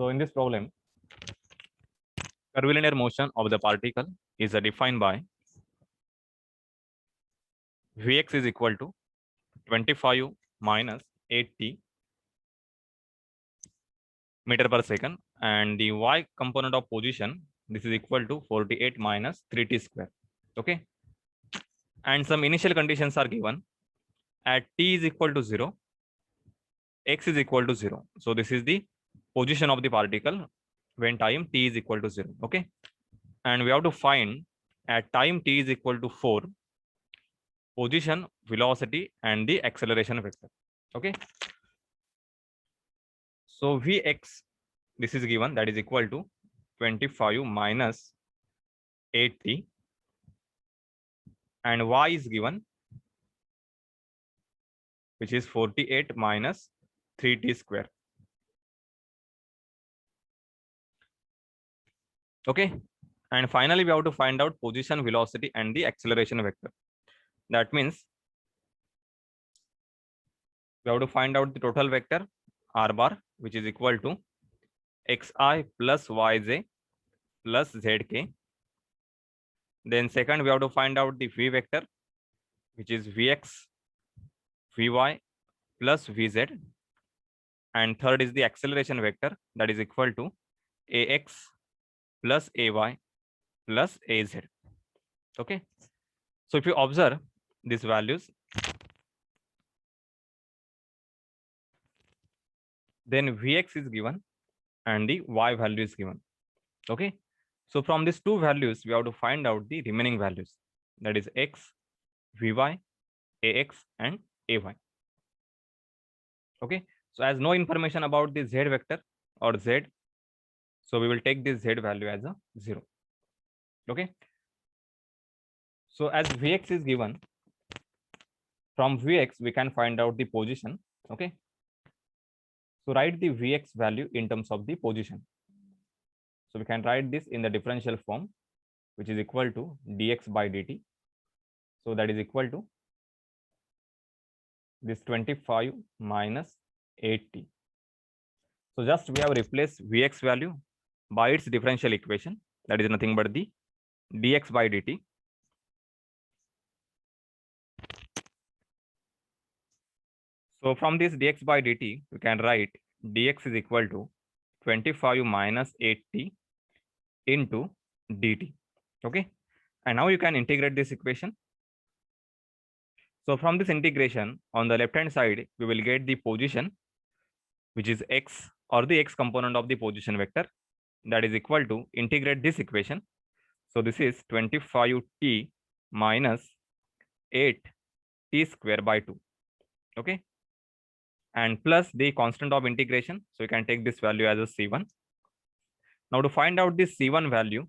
So in this problem, curvilinear motion of the particle is defined by Vx is equal to 25 minus 8t meter per second, and the y component of position, this is equal to 48 minus 3t square. Okay, and some initial conditions are given. At t is equal to 0, x is equal to 0. So this is the position of the particle when time t is equal to 0. Okay, and we have to find at time t is equal to 4 position, velocity, and the acceleration vector. Okay, so Vx, this is given, that is equal to 25 minus 8t, and y is given, which is 48 minus 3t square. Okay, and finally we have to find out position, velocity, and the acceleration vector. That means we have to find out the total vector r bar, which is equal to xi plus yj plus zk. Then second, we have to find out the v vector, which is vx, vy plus vz. And third is the acceleration vector, that is equal to ax plus ay plus az. Okay, so if you observe these values, then Vx is given and the y value is given. Okay, so from these two values, we have to find out the remaining values, that is x, vy, ax, and ay. Okay, so as no information about the z vector or z, so we will take this z value as a 0. Okay, so as Vx is given, from Vx we can find out the position. Okay, so write the Vx value in terms of the position. So we can write this in the differential form, which is equal to dx by dt. So that is equal to this 25 minus 8t. So just we have replaced Vx value by its differential equation, that is nothing but the dx by dt. So from this dx by dt, we can write dx is equal to 25 minus 8t into dt. Okay, and now you can integrate this equation. So from this integration, on the left hand side, we will get the position, which is x, or the x component of the position vector, that is equal to integrate this equation. So this is 25t minus 8t square by 2. Okay, and plus the constant of integration. So you can take this value as a c1. Now to find out this c1 value,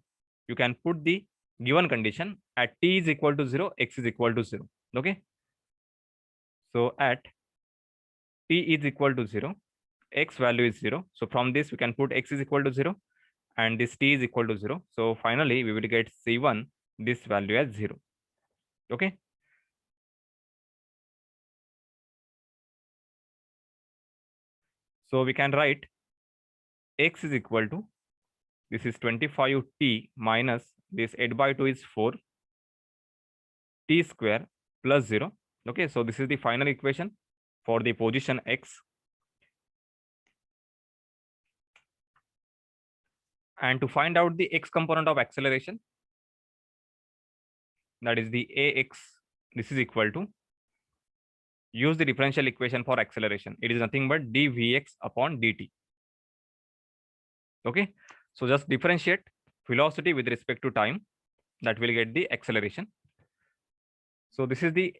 you can put the given condition at t is equal to 0, x is equal to 0. Okay, so at t is equal to 0, x value is 0. So from this we can put x is equal to 0 and this t is equal to 0. So finally we will get c1, this value as 0. Okay, so we can write x is equal to, this is 25t minus this 8 by 2 is 4 t square plus 0. Okay, so this is the final equation for the position x. And to find out the x component of acceleration, that is the ax, this is equal to, use the differential equation for acceleration. It is nothing but dvx upon dt. Okay, so just differentiate velocity with respect to time, that will get the acceleration. So this is the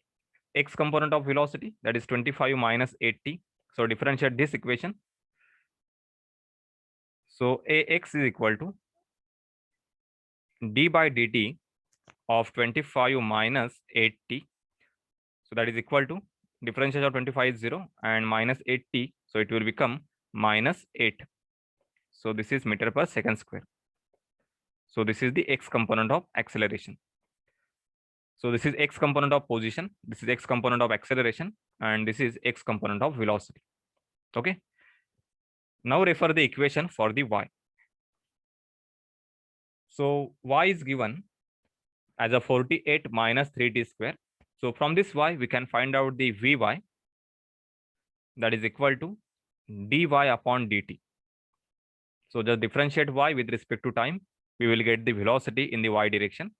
x component of velocity, that is 25 minus 8t. So differentiate this equation. So ax is equal to d by dt of 25 minus 8t. So that is equal to, differential of 25 is 0 and minus 8t. So it will become minus 8. So this is meter per second square. So this is the x component of acceleration. So this is x component of position, this is x component of acceleration, and this is x component of velocity. Okay, Now refer the equation for the y. So y is given as a 48 minus 3t square. So from this y, we can find out the vy, that is equal to dy upon dt. So just differentiate y with respect to time, we will get the velocity in the y direction.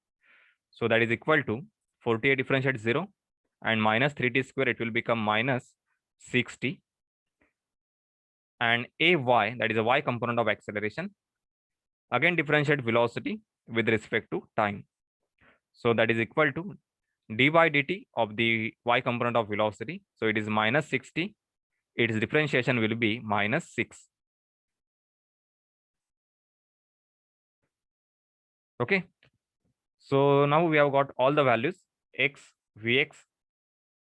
So that is equal to 48 differentiate 0 and minus 3t square, it will become minus 6t. And ay, that is a y component of acceleration, again differentiate velocity with respect to time. So that is equal to dy dt of the y component of velocity. So it is minus 60. Its differentiation will be minus 6. Okay. So now we have got all the values x, vx,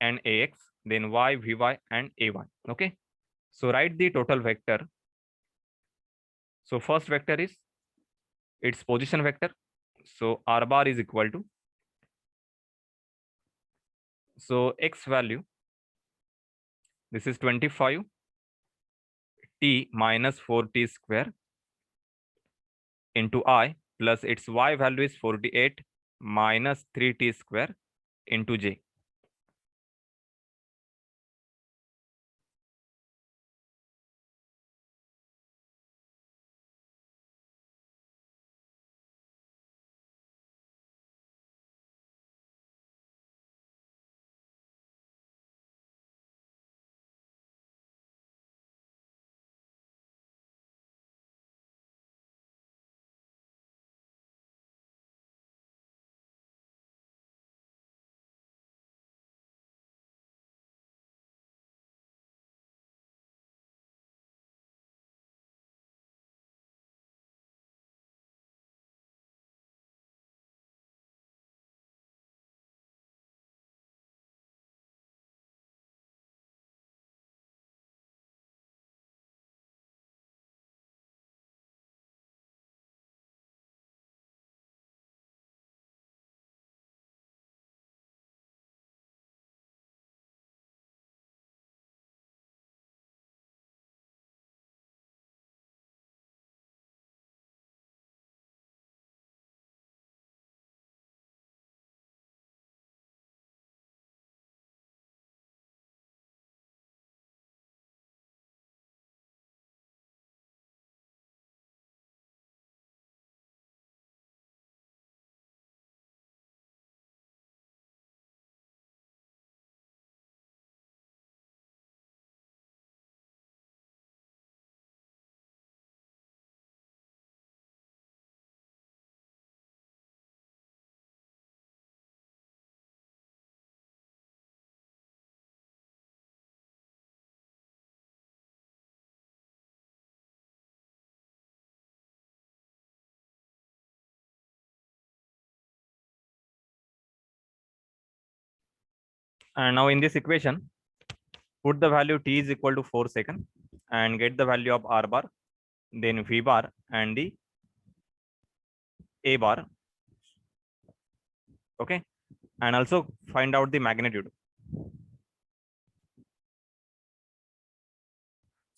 and ax, then y, vy, and ay. Okay. So write the total vector. So first vector is its position vector. So r bar is equal to, so x value, this is 25 t minus 4t square into I, plus its y value is 48 minus 3t square into j. And now in this equation, put the value t is equal to 4 seconds and get the value of r bar, then v bar and the a bar. Okay. And also find out the magnitude.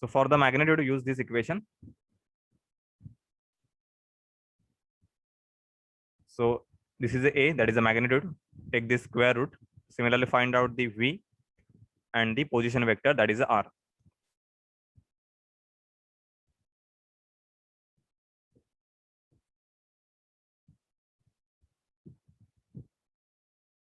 So for the magnitude, use this equation. So this is a, that is the magnitude. Take this square root. Similarly, find out the v and the position vector, that is r.